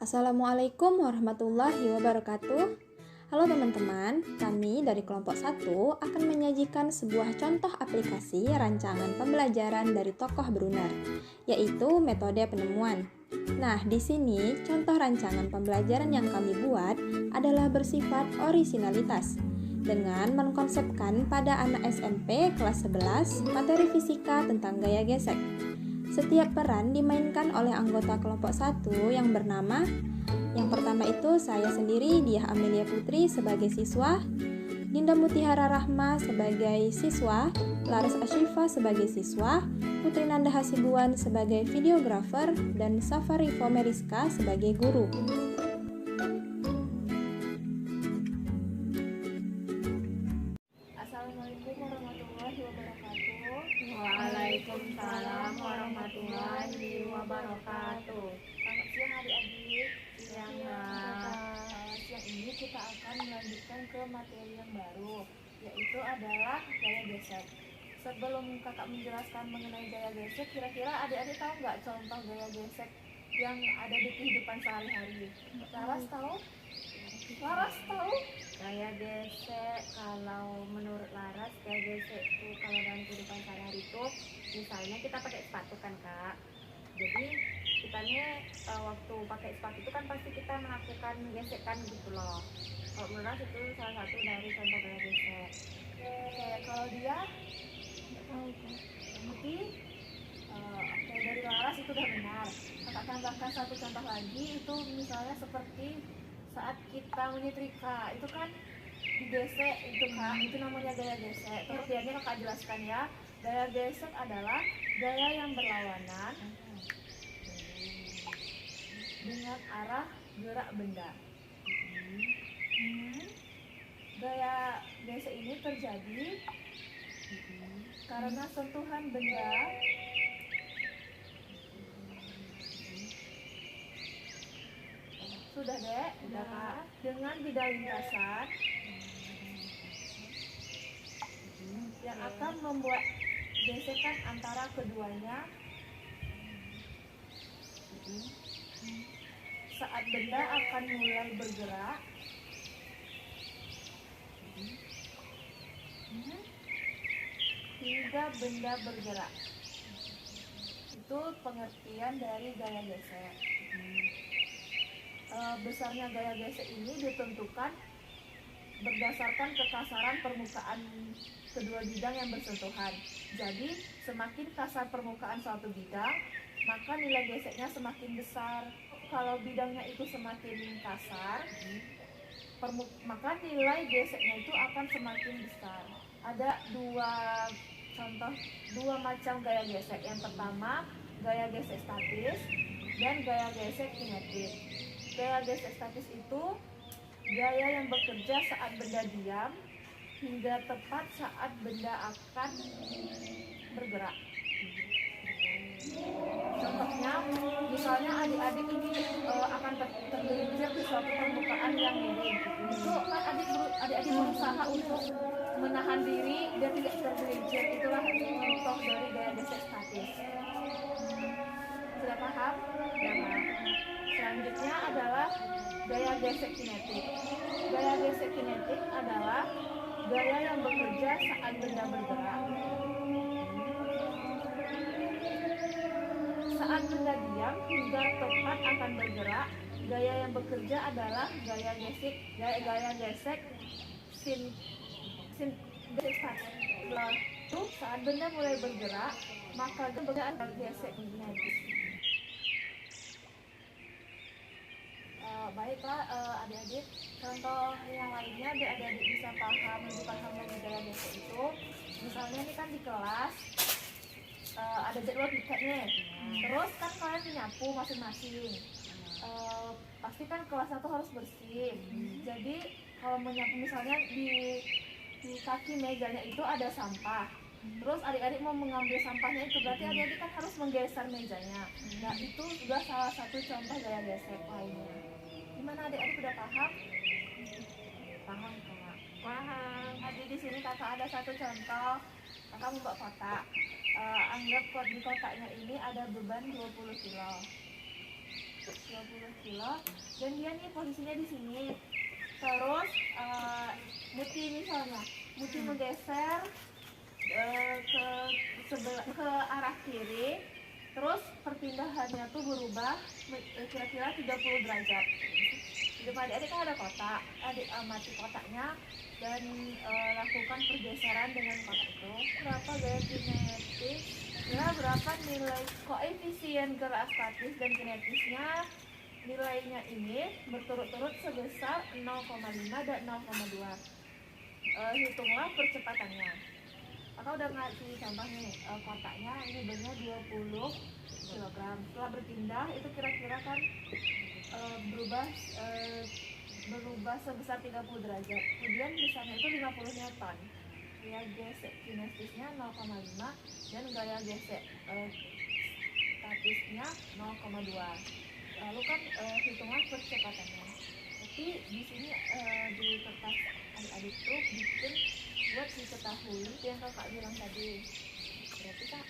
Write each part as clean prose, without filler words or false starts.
Assalamualaikum warahmatullahi wabarakatuh. Halo teman-teman, kami dari kelompok 1 akan menyajikan sebuah contoh aplikasi rancangan pembelajaran dari tokoh Brunner, yaitu metode penemuan. Nah, di sini contoh rancangan pembelajaran yang kami buat adalah bersifat orisinalitas, dengan mengkonsepkan pada anak SMP kelas 11 materi fisika tentang gaya gesek. Setiap peran dimainkan oleh anggota kelompok 1 yang bernama yang pertama itu saya sendiri, Diah Amelia Putri sebagai siswa, Dinda Mutihara Rahma sebagai siswa, Laras Ashifa sebagai siswa, Putri Nanda Hasibuan sebagai videografer, dan Safari Fomeriska sebagai guru. Assalamualaikum warahmatullahi wabarakatuh. Waalaikumsalam warahmatullahi wabarakatuh. Selamat siang adik-adik. Siang, Siang ini kita akan melanjutkan ke materi yang baru, yaitu adalah gaya gesek. Sebelum kakak menjelaskan mengenai gaya gesek, kira-kira adik-adik tahu nggak contoh gaya gesek yang ada di kehidupan sehari-hari? Laras tahu? Laras tahu? Gaya gesek, kalau menurut Laras, gaya gesek itu kalau dalam kehidupan sehari-hari itu, misalnya kita pakai sepatu kan kak. Jadi kita waktu pakai sepatu itu kan pasti kita melakukan gesekan gitu loh. Kalau menurut Laras itu salah satu dari contoh gaya gesek. Oke, kalau dia nggak tahu kok. Berarti dari Laras itu udah benar. Kakak tambahkan satu contoh lagi, itu misalnya seperti saat kita menyetrika, itu kan digesek itu kak, itu namanya gaya gesek. Pengertiannya kakak jelaskan ya. Gaya gesek adalah gaya yang berlawanan dengan arah gerak benda. Gaya gesek ini terjadi karena sentuhan benda sudah dek, Udah, Kak. dengan bidang lintasan yang akan membuat gesekan antara keduanya saat benda akan mulai bergerak hingga benda bergerak. Itu pengertian dari gaya gesek. Besarnya gaya gesek ini ditentukan berdasarkan kekasaran permukaan kedua bidang yang bersentuhan. Jadi semakin kasar permukaan suatu bidang, maka nilai geseknya semakin besar. Kalau bidangnya itu semakin kasar, maka nilai geseknya itu akan semakin besar. Ada dua macam gaya gesek. Yang pertama gaya gesek statis dan gaya gesek kinetik. Gaya gesek statis itu gaya yang bekerja saat benda diam hingga tepat saat benda akan bergerak. Contohnya, misalnya adik-adik ini akan tergelincir di suatu permukaan yang miring. Itu kan adik-adik berusaha untuk menahan diri biar tidak tergelincir. Itulah contoh dari gaya gesek statis. Sudah paham? Selanjutnya adalah gaya gesek kinetik. Gaya gesek kinetik adalah gaya yang bekerja saat benda bergerak. Saat benda diam hingga tepat akan bergerak, gaya yang bekerja adalah gaya gesek statis. Lalu saat benda mulai bergerak, maka gaya gesek kinetik. Baiklah adik-adik, contoh yang lainnya biar adik-adik bisa lebih paham dari gaya gesek itu. Misalnya ini kan di kelas ada jadwal piket nih, terus kan kalian menyapu masing-masing. Pasti kan kelas 1 harus bersih. Jadi kalau menyapu misalnya di kaki mejanya itu ada sampah. Terus adik-adik mau mengambil sampahnya itu, berarti adik-adik kan harus menggeser mejanya. Nah itu juga salah satu contoh gaya gesek lainnya. Gimana adik-adik udah paham? Paham kak? Paham. Adik di sini kakak ada satu contoh. Kakak membuat kotak. Anggap di kotaknya ini ada beban 20 kilo. kilo, dan dia nih posisinya di sini. Terus Muti misalnya, Muti menggeser ke arah kiri, terus perpindahannya tuh berubah kira-kira 30 derajat. Di depan adik kan ada kotak, adik amati kotaknya dan lakukan pergeseran dengan kotak itu. Berapa gaya kinetis? Kira berapa nilai koefisien gerak statis dan kinetisnya? Nilainya ini berturut-turut sebesar 0,5 dan 0,2. Hitunglah percepatannya. Kakak udah ngasih contoh nih, kotaknya ini bebannya 20 kg. Setelah berpindah itu kira-kira kan berubah sebesar 30 derajat. Kemudian besarnya itu 50 Newton. Gaya gesek kinetisnya 0,5 dan gaya gesek statisnya 0,2. Lalu kan hitunglah percepatannya. Tapi di sini di kertas adik-adik tuh bikin buat diketahui yang kakak bilang tadi. Berarti kak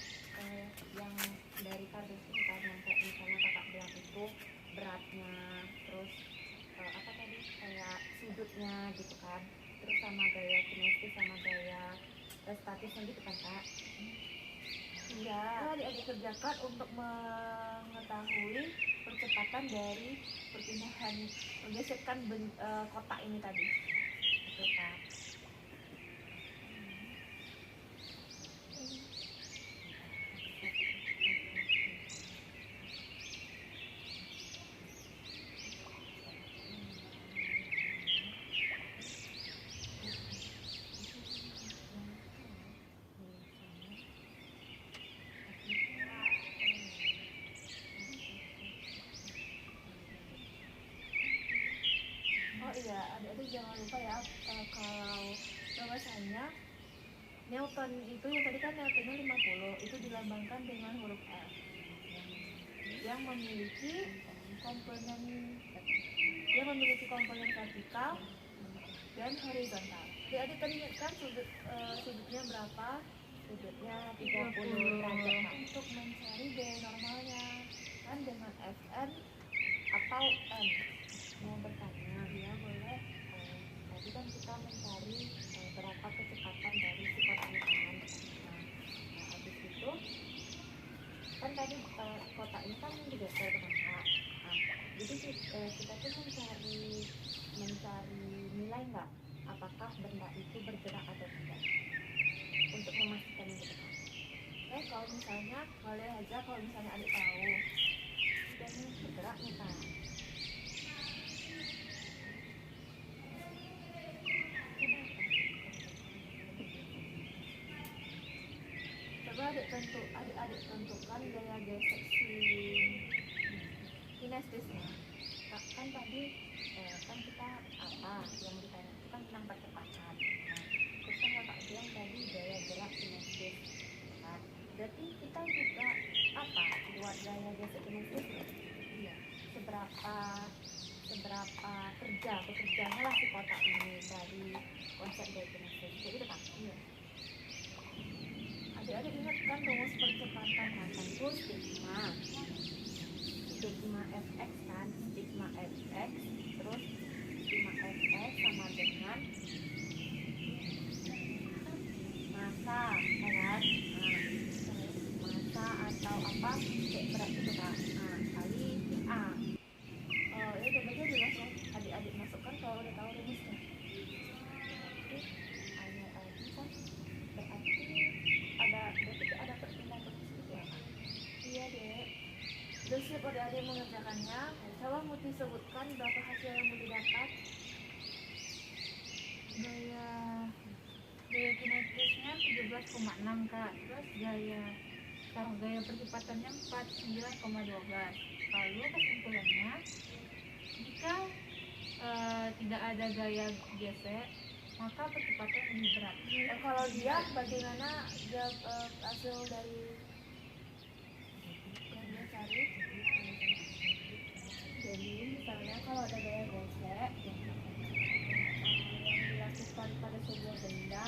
yang dari kardus itu kan yang kayak misalnya kakak bilang itu beratnya, terus apa tadi kayak sudutnya gitu kan, terus sama gaya kinesis sama gaya statisnya gitu kan kak. Iya, adik-adik kerjakan untuk mengetahui percepatan dari perpindahan pergesekan kotak ini tadi. Itu kak. Oh iya, adik-adik jangan lupa ya kalau bahwasanya Newton itu yang tadi kan Newtonnya 50 itu dilambangkan dengan huruf F yang memiliki komponen vertikal dan horizontal. Adik tadi ingat kan sudutnya berapa? Sudutnya 30 derajat kak. Untuk mencari gaya normalnya kan dengan Fn atau N. Mau bertanya, Ya boleh. tadi kan kita mencari berapa kecepatan dari si kotak ini kan. Nah, habis itu kan tadi kotak ini kan digeser ke kak. Nah, jadi kita tuh mencari nilai nggak apakah benda itu bergerak atau tidak untuk memastikan itu kak. Kalau misalnya boleh aja kalau misalnya adik tahu Dan ini bergerak nih kak. coba adik-adik tentukan gaya gesek si kinestisnya. Kan tadi kan kita apa yang ditanya itu kan tentang percepatan. Nah, terus kan kakak bilang tadi gaya gerak kinesis. Nah, berarti kita juga apa buat gaya gesek kinesis? Iya. Seberapa bekerjanya lah si kotak ini dari konsep gaya kinesis. Jadi itu kak. Iya. Adik-adik ingat kan rumus percepatan Itu sigma fx kan, sigma fx terus sigma fx sama dengan massa kan. Nah, massa atau apa kayak berat itu kak. Nah, kali a. ya coba aja dimasuk adik-adik masukkan kalau udah tahu rumusnya. Berarti kan berarti ada perpindahan positif ya kak. Iya dek. Udah siap adik-adik mengerjakannya. Coba Muti sebutkan berapa hasil yang Muti dapat. Gaya kinetisnya 17,6 kak, terus gaya percepatannya 49,12. Lalu kesimpulannya, jika tidak ada gaya gesek, maka percepatan lebih berat. Kalau dia bagaimana hasil dari yang dia cari? Jadi misalnya kalau ada gaya gesek yang dilakukan pada sebuah benda,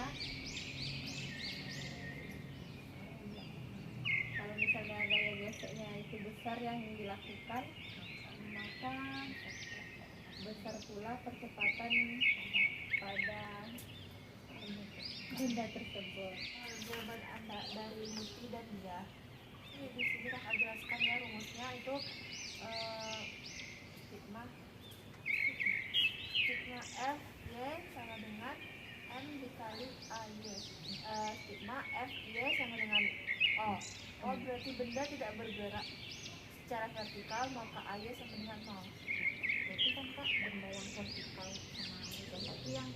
kalau misalnya gaya geseknya itu besar yang dilakukan, menambahkan besar pula percepatan pada benda tersebut. Jawaban Anda dari Muti dan Dia. Ini di sini kakak jelaskan ya rumusnya itu stigma F Y sama dengan M dikali A Y. Stigma F Y sama dengan berarti benda tidak bergerak secara vertikal, maka A Y sama dengan 0. Berarti kan kak benda yang vertikal sama horizontal tapi yang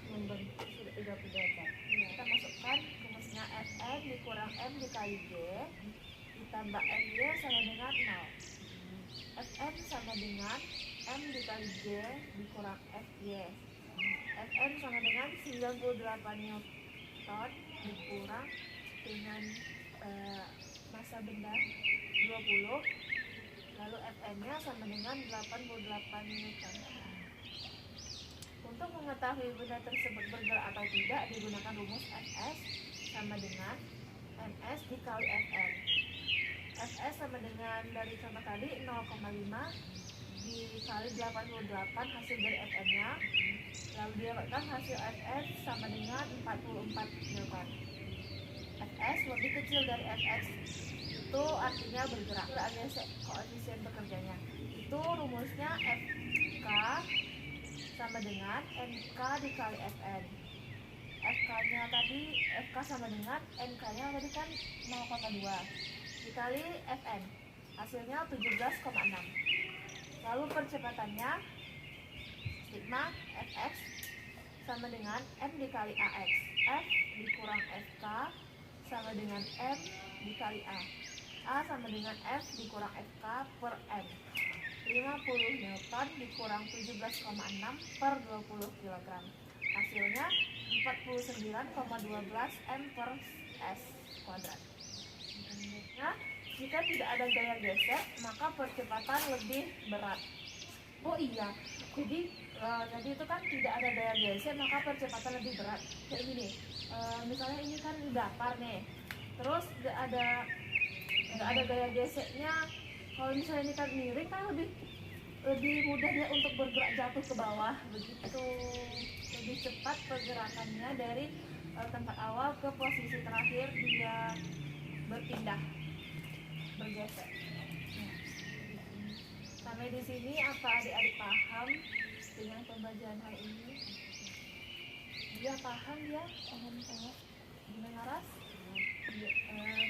membentuk sudah derajat. Kita masukkan rumusnya Fn dikurang M dikali G ditambah MY sama dengan 0. Fn sama dengan M dikali G dikurang Fy. Fn sama dengan 98 Newton dikurang dengan masa benda 20, lalu Fn nya sama dengan 88 Newton. Untuk mengetahui benda tersebut bergerak atau tidak digunakan rumus Fs sama dengan Ms dikali Fn. Fs sama dengan dari contoh tadi 0,5 dikali 88 hasil dari Fn nya, lalu didapatkan hasil Fs sama dengan 44 Newton. Fs lebih kecil dari Fx, itu artinya bergerak. Koefisien bekerjanya itu rumusnya Fk sama dengan NK dikali Fn. Fk-nya tadi, Fk sama dengan NK-nya tadi kan 0,2 dikali Fn, hasilnya 17,6. Lalu percepatannya stigma Fx sama dengan M dikali Ax. F dikurang Fk sama dengan M dikali A. A sama dengan F dikurang Fk per M. 50 Newton dikurang 17,6 per 20 kg. Hasilnya 49,12 M per S kuadrat. Nah, jika tidak ada gaya gesek, maka percepatan lebih berat. Oh iya, jadi tadi itu kan tidak ada gaya gesek, maka percepatan lebih berat. Kayak gini, misalnya ini kan datar nih, terus nggak ada gaya geseknya. Kalau misalnya ini kan miring kan lebih mudah dia untuk bergerak jatuh ke bawah, begitu. Lebih cepat pergerakannya dari tempat awal ke posisi terakhir dia berpindah, bergeser. Sampai di sini apa adik-adik paham dengan pembelajaran hari ini? Dia paham ya? Paham saya. Gimana Ras?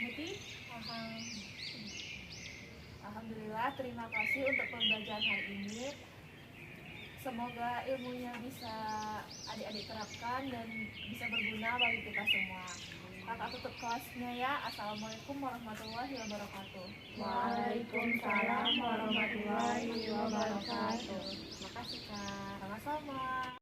Muti? Paham. Alhamdulillah, terima kasih untuk pembelajaran hari ini. Semoga ilmunya bisa adik-adik terapkan dan bisa berguna bagi kita semua. Kakak tutup kelasnya ya. Assalamualaikum warahmatullahi wabarakatuh. Waalaikumsalam warahmatullahi wabarakatuh. Terima kasih kak. Sama-sama.